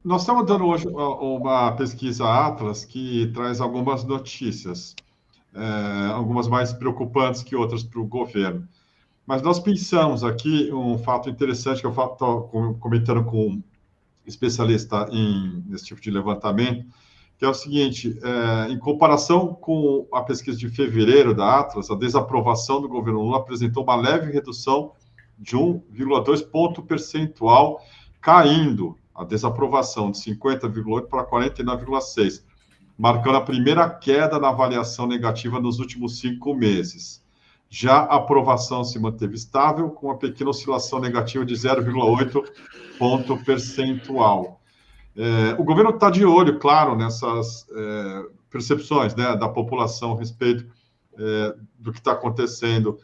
Nós estamos dando hoje uma pesquisa Atlas que traz algumas notícias, algumas mais preocupantes que outras para o governo. Mas nós pensamos aqui um fato interessante que eu estou comentando com um especialista nesse tipo de levantamento, que é o seguinte: em comparação com a pesquisa de fevereiro da Atlas, a desaprovação do governo Lula apresentou uma leve redução de 1,2 ponto percentual, caindo a desaprovação de 50,8 para 49,6, marcando a primeira queda na avaliação negativa nos últimos 5 meses. Já a aprovação se manteve estável, com uma pequena oscilação negativa de 0,8 ponto percentual. O governo está de olho, claro, nessas percepções, né, da população a respeito do que está acontecendo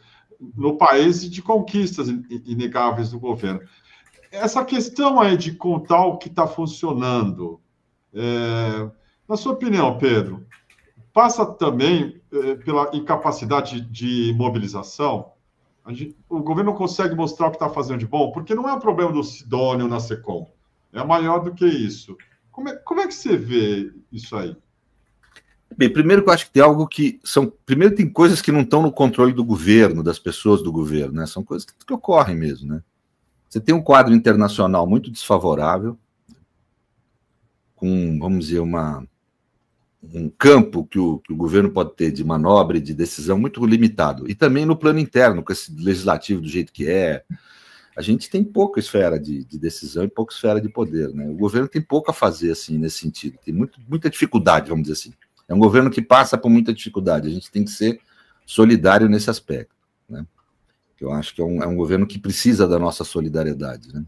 no país e de conquistas inegáveis do governo. Essa questão aí de contar o que está funcionando, na sua opinião, Pedro, passa também pela incapacidade de mobilização? O governo não consegue mostrar o que está fazendo de bom, porque não é um problema do Sidônio na SECOM, é maior do que isso. Como é que você vê isso aí? Bem, primeiro que eu acho que tem algo que são... Primeiro tem coisas que não estão no controle do governo, das pessoas do governo, né? São coisas que ocorrem mesmo, né? Você tem um quadro internacional muito desfavorável, com, vamos dizer, um campo que o governo pode ter de manobra e de decisão muito limitado. E também no plano interno, com esse legislativo do jeito que é, a gente tem pouca esfera de decisão e pouca esfera de poder, né? O governo tem pouco a fazer, assim, nesse sentido. Tem muita dificuldade, vamos dizer assim. É um governo que passa por muita dificuldade. A gente tem que ser solidário nesse aspecto, né? Eu acho que é um governo que precisa da nossa solidariedade, né?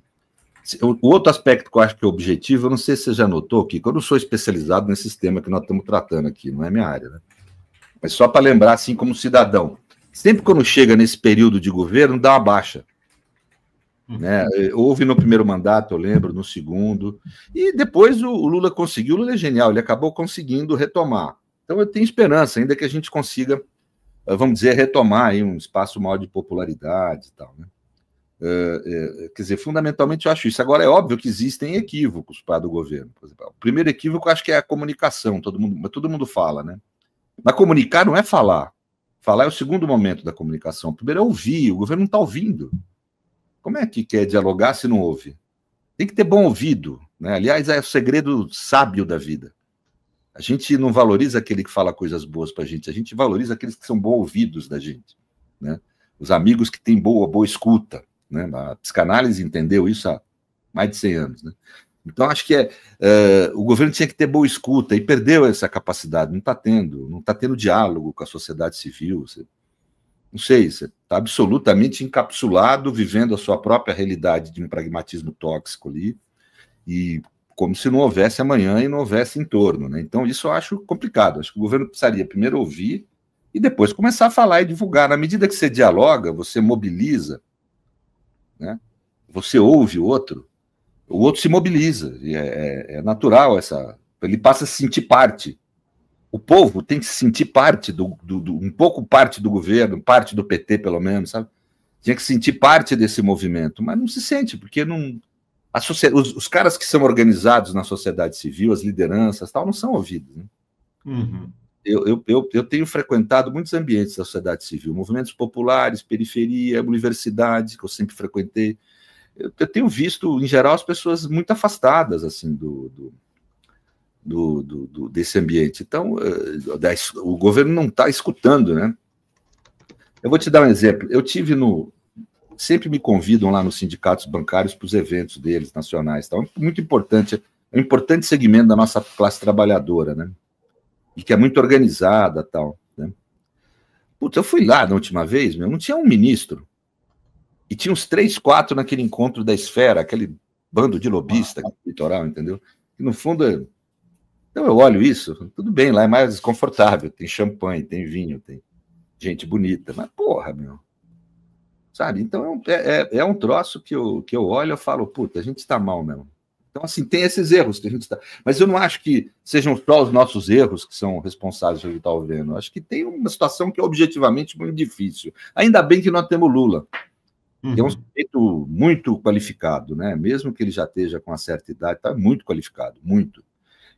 O outro aspecto que eu acho que é objetivo, eu não sei se você já notou, que eu não sou especializado nesse tema que nós estamos tratando aqui, não é minha área, né? Mas só para lembrar, assim, como cidadão, sempre quando chega nesse período de governo, dá uma baixa, né? Houve no primeiro mandato, eu lembro, no segundo, e depois o Lula conseguiu. O Lula é genial, ele acabou conseguindo retomar. Então eu tenho esperança, ainda que a gente consiga, vamos dizer, retomar aí um espaço maior de popularidade e tal, né? Quer dizer, fundamentalmente eu acho isso. Agora, é óbvio que existem equívocos para do governo. Por exemplo, o primeiro equívoco eu acho que é a comunicação, todo mundo fala, né? Mas comunicar não é falar. Falar é o segundo momento da comunicação. O primeiro é ouvir, o governo não está ouvindo. Como é que quer dialogar se não ouve? Tem que ter bom ouvido, né? Aliás, é o segredo sábio da vida. A gente não valoriza aquele que fala coisas boas para a gente valoriza aqueles que são bom ouvidos da gente, né? Os amigos que têm boa escuta, né? A psicanálise entendeu isso há mais de 100 anos, né? Então, acho que o governo tinha que ter boa escuta e perdeu essa capacidade, não está tendo diálogo com a sociedade civil. Não sei, você está absolutamente encapsulado, vivendo a sua própria realidade de um pragmatismo tóxico ali, e como se não houvesse amanhã e não houvesse entorno, né? Então, isso eu acho complicado. Acho que o governo precisaria primeiro ouvir e depois começar a falar e divulgar. Na medida que você dialoga, você mobiliza, né? Você ouve o outro se mobiliza. E é natural ele passa a se sentir parte. O povo tem que se sentir parte um pouco parte do governo, parte do PT, pelo menos, sabe? Tinha que se sentir parte desse movimento, mas não se sente, porque não... Os caras que são organizados na sociedade civil, as lideranças, tal, não são ouvidos, né? Uhum. Eu tenho frequentado muitos ambientes da sociedade civil, movimentos populares, periferia, universidade, que eu sempre frequentei. Eu tenho visto, em geral, as pessoas muito afastadas, assim, desse ambiente. Então, o governo não está escutando, né? Eu vou te dar um exemplo. Eu tive sempre me convidam lá nos sindicatos bancários para os eventos deles, nacionais. Tal. Muito importante, é um importante segmento da nossa classe trabalhadora, né? E que é muito organizada, tal, né? Putz, eu fui lá na última vez, não tinha um ministro. E tinha uns 3, 4 naquele encontro da esfera, aquele bando de lobista eleitoral, entendeu? E no fundo, então eu olho isso, tudo bem, lá é mais confortável, tem champanhe, tem vinho, tem gente bonita, mas porra, meu. Sabe? Então é um troço que eu olho e falo, puta, a gente está mal mesmo. Então, assim, tem esses erros que a gente está... Mas eu não acho que sejam só os nossos erros que são responsáveis pelo que está vendo. Acho que tem uma situação que é objetivamente muito difícil. Ainda bem que nós temos Lula. que é um sujeito muito qualificado, né? Mesmo que ele já esteja com uma certa idade, está muito qualificado, muito.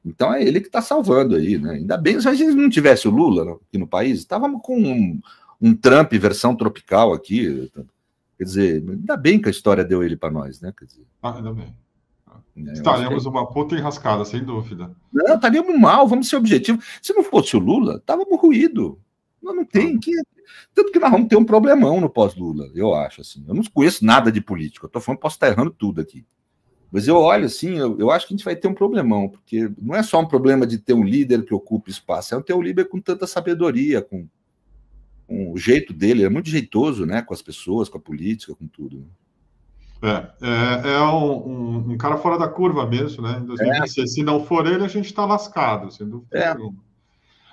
Então é ele que está salvando aí, né? Ainda bem, se a gente não tivesse o Lula aqui no país, estávamos com um Trump versão tropical aqui. Quer dizer, ainda bem que a história deu ele para nós, né? Quer dizer, ainda bem. Estaremos uma puta enrascada, sem dúvida. Não, estaríamos mal, vamos ser objetivos. Se não fosse o Lula, estávamos ruídos. Não tem que. Tanto que nós vamos ter um problemão no pós-Lula, eu acho. Assim. Eu não conheço nada de política, eu estou falando, posso estar errando tudo aqui. Mas eu olho assim, eu acho que a gente vai ter um problemão, porque não é só um problema de ter um líder que ocupe espaço, é ter um líder com tanta sabedoria, com o jeito dele, é muito jeitoso, né, com as pessoas, com a política, com tudo. Né? É um cara fora da curva mesmo, né? Em 2026. Se não for ele, a gente está lascado, sem dúvida nenhuma.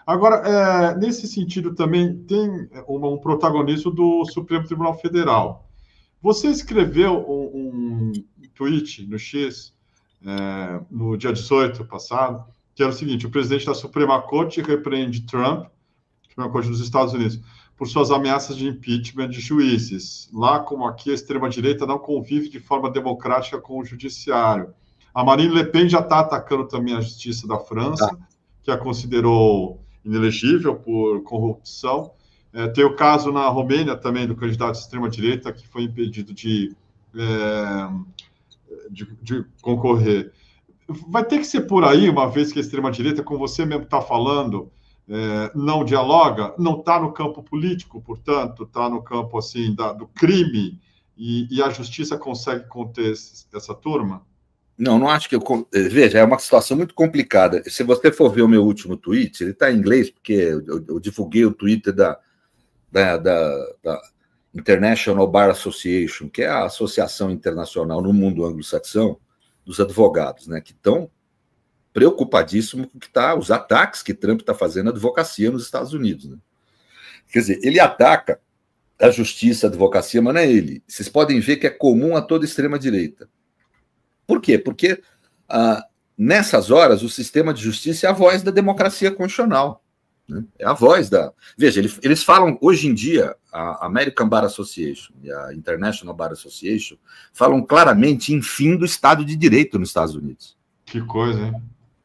Agora, nesse sentido também tem um protagonismo do Supremo Tribunal Federal. Você escreveu um tweet no X, no dia 18 passado, que era o seguinte: o presidente da Suprema Corte repreende Trump, Suprema Corte dos Estados Unidos, por suas ameaças de impeachment de juízes. Lá como aqui, a extrema-direita não convive de forma democrática com o judiciário. A Marine Le Pen já está atacando também a justiça da França, que a considerou inelegível por corrupção. Tem o caso na Romênia também do candidato de extrema-direita que foi impedido de concorrer. Vai ter que ser por aí, uma vez que a extrema-direita, como você mesmo está falando, não dialoga, não está no campo político, portanto, está no campo assim do crime, e a justiça consegue conter essa turma? Não acho que veja, é uma situação muito complicada. Se você for ver o meu último tweet, ele está em inglês, porque eu divulguei o Twitter da International Bar Association, que é a associação internacional no mundo anglo-saxão dos advogados, né, que estão preocupadíssimos com os ataques que Trump está fazendo à advocacia nos Estados Unidos. Né? Quer dizer, ele ataca a justiça, a advocacia, mas não é ele. Vocês podem ver que é comum a toda extrema-direita. Por quê? Porque nessas horas o sistema de justiça é a voz da democracia constitucional. Né? É a voz da... Veja, eles falam, hoje em dia, a American Bar Association e a International Bar Association falam claramente em fim do Estado de Direito nos Estados Unidos. Que coisa, hein?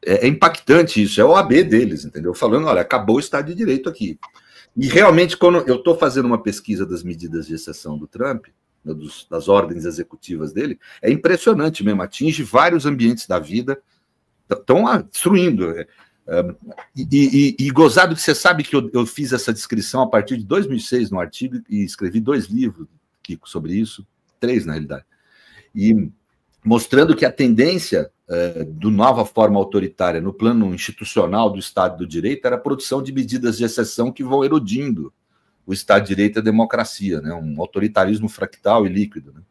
É impactante isso, é o OAB deles, entendeu? Falando, olha, acabou o Estado de Direito aqui. E realmente, quando eu estou fazendo uma pesquisa das medidas de exceção do Trump, das ordens executivas dele, é impressionante mesmo, atinge vários ambientes da vida, estão destruindo. E gozado que você sabe que eu fiz essa descrição a partir de 2006 no artigo e escrevi 2 livros, Kiko, sobre isso, 3 na realidade, e mostrando que a tendência do nova forma autoritária no plano institucional do Estado do Direito era a produção de medidas de exceção que vão erodindo o Estado de Direito e a democracia, né? Um autoritarismo fractal e líquido. Né?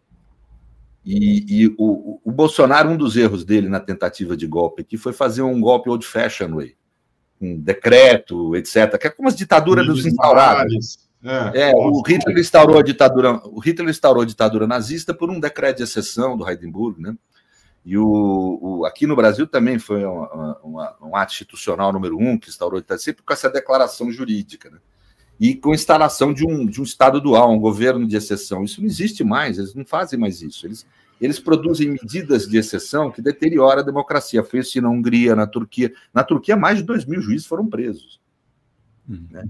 E o Bolsonaro, um dos erros dele na tentativa de golpe aqui foi fazer um golpe old-fashioned way, um decreto, etc., que é como as ditaduras dos instaurados. O Hitler instaurou a ditadura nazista por um decreto de exceção do Hindenburg, né? E aqui no Brasil também foi um ato institucional número 1 que instaurou a ditadura, sempre com essa declaração jurídica, né? E com a instalação de um Estado dual, um governo de exceção. Isso não existe mais, eles não fazem mais isso. Eles produzem medidas de exceção que deterioram a democracia. Foi isso na Hungria, na Turquia. Na Turquia, mais de 2.000 juízes foram presos. Né?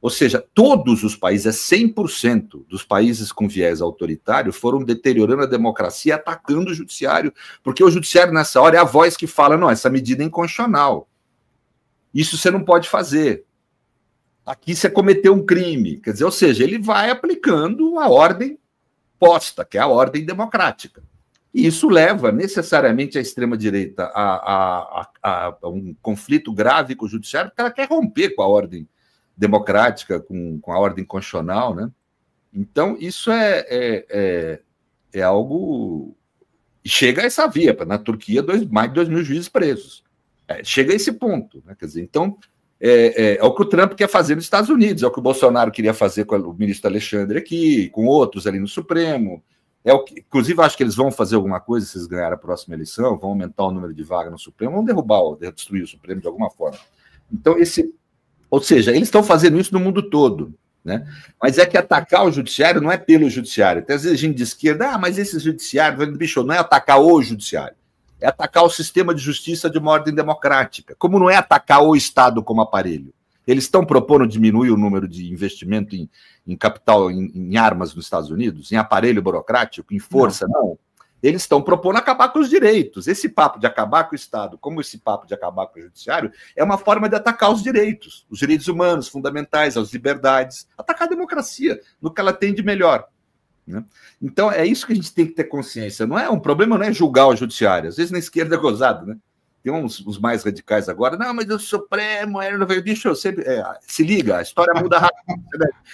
Ou seja, todos os países, 100% dos países com viés autoritário foram deteriorando a democracia, atacando o judiciário, porque o judiciário, nessa hora, é a voz que fala, não, essa medida é inconstitucional. Isso você não pode fazer. Aqui você cometeu um crime. Quer dizer, ou seja, ele vai aplicando a ordem posta, que é a ordem democrática. E isso leva necessariamente a extrema-direita a um conflito grave com o judiciário, porque ela quer romper com a ordem democrática, com a ordem constitucional, né? Então, isso é algo... Chega a essa via. Na Turquia, mais de 2.000 juízes presos. Chega a esse ponto. Né? Quer dizer, então... É o que o Trump quer fazer nos Estados Unidos, é o que o Bolsonaro queria fazer com o ministro Alexandre aqui, com outros ali no Supremo. Inclusive, acho que eles vão fazer alguma coisa se eles ganharem a próxima eleição, vão aumentar o número de vagas no Supremo, vão destruir o Supremo de alguma forma. Então, ou seja, eles estão fazendo isso no mundo todo. né? Mas é que atacar o judiciário não é pelo judiciário. Até às vezes a gente de esquerda, mas esse judiciário, bicho, não é atacar o judiciário, é atacar o sistema de justiça de uma ordem democrática. Como não é atacar o Estado como aparelho. Eles estão propondo diminuir o número de investimento em capital, em armas nos Estados Unidos, em aparelho burocrático, em força, não. Eles estão propondo acabar com os direitos. Esse papo de acabar com o Estado, como esse papo de acabar com o judiciário, é uma forma de atacar os direitos humanos, fundamentais, as liberdades, atacar a democracia, no que ela tem de melhor. Né? Então, é isso que a gente tem que ter consciência. Não é um problema, não é julgar o judiciário. Às vezes na esquerda é gozado, né? Tem uns mais radicais agora, não, mas o Supremo era... Deixa eu sempre... se liga, a história muda rápido.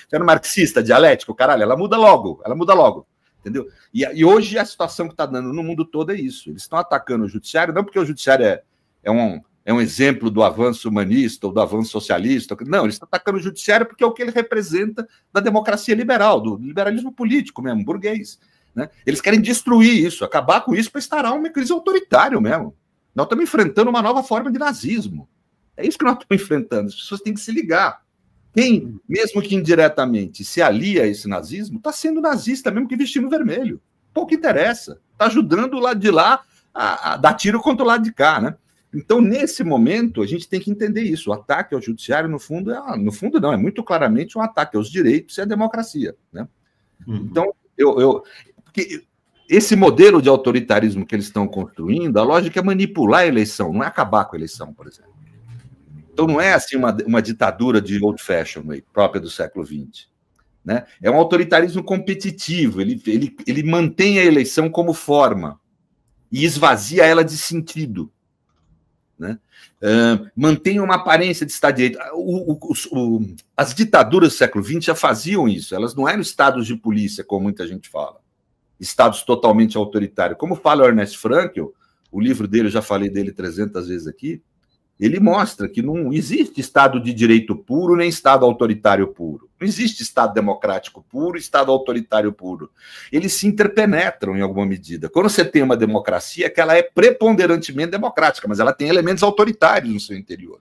Você é um marxista, dialético, caralho, ela muda logo. Entendeu? E hoje a situação que está dando no mundo todo é isso. Eles estão atacando o judiciário, não porque o judiciário é um exemplo do avanço humanista ou do avanço socialista. Não, eles estão atacando o judiciário porque é o que ele representa da democracia liberal, do liberalismo político mesmo, burguês. Né? Eles querem destruir isso, acabar com isso para instaurar um mecanismo autoritário mesmo. Nós estamos enfrentando uma nova forma de nazismo. É isso que nós estamos enfrentando. As pessoas têm que se ligar. Quem, mesmo que indiretamente, se alia a esse nazismo, está sendo nazista, mesmo que vestindo vermelho. Pouco interessa. Está ajudando o lado de lá a dar tiro contra o lado de cá, né? Então, nesse momento, a gente tem que entender isso. O ataque ao judiciário, no fundo, é muito claramente um ataque aos direitos e à democracia, né? Então, porque esse modelo de autoritarismo que eles estão construindo, a lógica é manipular a eleição, não é acabar com a eleição, por exemplo. Então, não é assim uma ditadura de old fashion, própria do século XX. Né? É um autoritarismo competitivo, ele mantém a eleição como forma e esvazia ela de sentido. Né? Mantém uma aparência de Estado de Direito. As ditaduras do século XX já faziam isso, elas não eram estados de polícia, como muita gente fala, estados totalmente autoritários. Como fala o Ernest Frankl, o livro dele, eu já falei dele 300 vezes aqui, ele mostra que não existe Estado de direito puro nem Estado autoritário puro. Não existe Estado democrático puro e Estado autoritário puro. Eles se interpenetram em alguma medida. Quando você tem uma democracia, que ela é preponderantemente democrática, mas ela tem elementos autoritários no seu interior.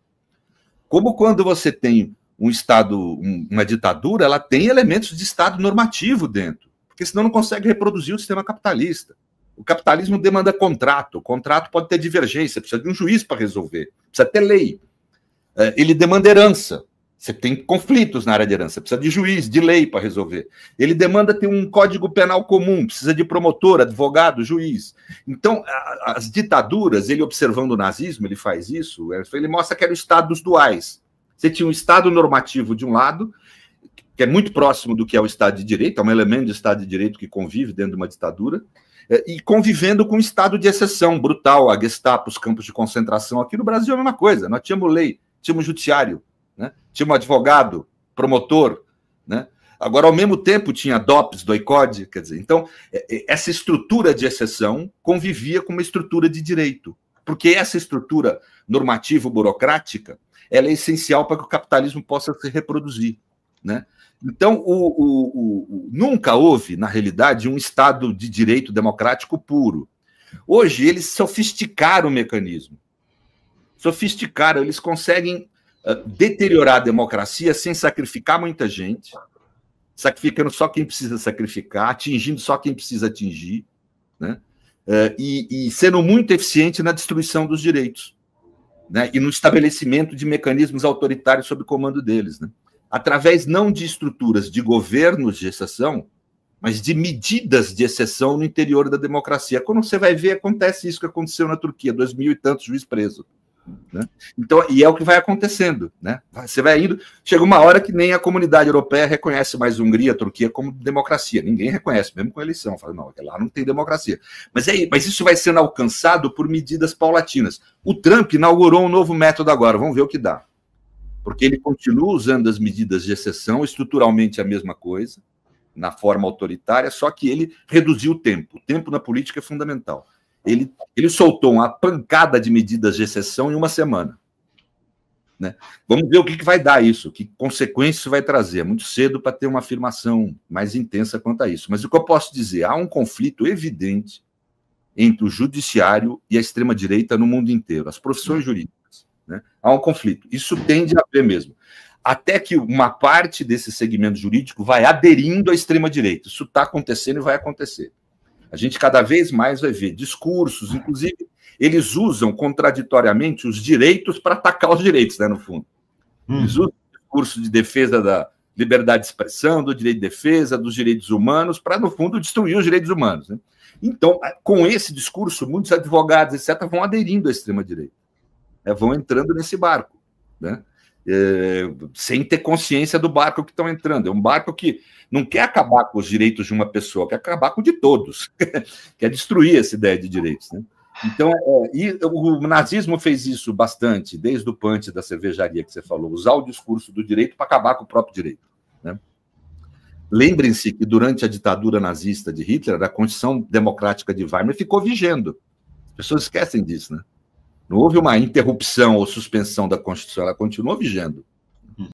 Como quando você tem um Estado, uma ditadura, ela tem elementos de Estado normativo dentro, porque senão não consegue reproduzir o sistema capitalista. O capitalismo demanda contrato. O contrato pode ter divergência, precisa de um juiz para resolver, precisa ter lei. Ele demanda herança. Você tem conflitos na área de herança, precisa de juiz, de lei para resolver. Ele demanda ter um código penal comum, precisa de promotor, advogado, juiz. Então, as ditaduras, ele observando o nazismo, ele faz isso, ele mostra que era o Estado dos duais. Você tinha um Estado normativo de um lado, que é muito próximo do que é o Estado de Direito, é um elemento do Estado de Direito que convive dentro de uma ditadura, e convivendo com um estado de exceção brutal, a Gestapo, os campos de concentração. Aqui no Brasil é a mesma coisa, nós tínhamos lei, tínhamos judiciário, né? Tínhamos advogado, promotor, né? Agora, ao mesmo tempo, tinha DOPS, doicode, quer dizer, então, essa estrutura de exceção convivia com uma estrutura de direito, porque essa estrutura normativo-burocrática, ela é essencial para que o capitalismo possa se reproduzir, né? Então, nunca houve, na realidade, um Estado de direito democrático puro. Hoje, eles sofisticaram o mecanismo. Eles conseguem deteriorar a democracia sem sacrificar muita gente, sacrificando só quem precisa sacrificar, atingindo só quem precisa atingir, né? E sendo muito eficiente na destruição dos direitos, né? E no estabelecimento de mecanismos autoritários sob o comando deles, né? Através não de estruturas de governos de exceção, mas de medidas de exceção no interior da democracia. Quando você vai ver, acontece isso que aconteceu na Turquia, 2000 e tantos juiz preso. Né? Então, e é o que vai acontecendo. Né? Você vai indo, chega uma hora que nem a comunidade europeia reconhece mais Hungria, a Turquia como democracia. Ninguém reconhece, mesmo com a eleição. Fala, não, lá não tem democracia. Mas isso vai sendo alcançado por medidas paulatinas. O Trump inaugurou um novo método agora, vamos ver o que dá. Porque ele continua usando as medidas de exceção, estruturalmente a mesma coisa, na forma autoritária, só que ele reduziu o tempo. O tempo na política é fundamental. Ele soltou uma pancada de medidas de exceção em uma semana. Né? Vamos ver o que vai dar isso, que consequências isso vai trazer. É muito cedo para ter uma afirmação mais intensa quanto a isso. Mas o que eu posso dizer? Há um conflito evidente entre o judiciário e a extrema-direita no mundo inteiro, as profissões jurídicas. Né? Há um conflito. Isso tende a haver mesmo. até que uma parte desse segmento jurídico vai aderindo à extrema-direita. Isso está acontecendo e vai acontecer. A gente cada vez mais vai ver discursos, inclusive, eles usam contraditoriamente os direitos para atacar os direitos, né, no fundo. Eles usam o discurso de defesa da liberdade de expressão, do direito de defesa, dos direitos humanos, para, no fundo, destruir os direitos humanos, né? Então, com esse discurso, muitos advogados, etc., vão aderindo à extrema-direita, né? Vão entrando nesse barco, né? Sem ter consciência do barco que estão entrando. É um barco que não quer acabar com os direitos de uma pessoa, quer acabar com o de todos, quer destruir essa ideia de direitos, né? Então, e o nazismo fez isso bastante, desde o punch da cervejaria que você falou, usar o discurso do direito para acabar com o próprio direito, né? Lembrem-se que durante a ditadura nazista de Hitler, a Constituição Democrática de Weimar ficou vigendo. As pessoas esquecem disso, né? Não houve uma interrupção ou suspensão da Constituição, ela continuou vigendo.